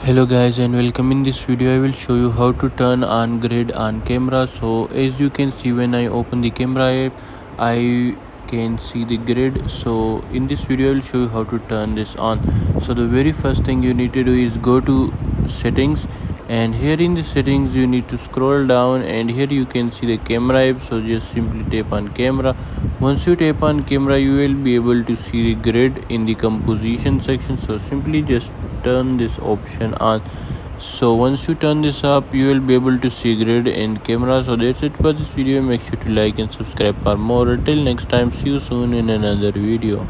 Hello guys and welcome. In this video I will show you how to turn on grid on camera. So as you can see, when I open the camera app I can see the grid. So in this video I will show you how to turn this on. So the very first thing you need to do is go to settings, and here in the settings you need to scroll down, and here you can see the camera app. So just simply tap on camera. Once you tap on camera you will be able to see the grid in the composition section. So simply just turn this option on. So once you turn this up you will be able to see grid in camera. So that's it for this video. Make sure to like and subscribe for more. Till next time, see you soon in another video.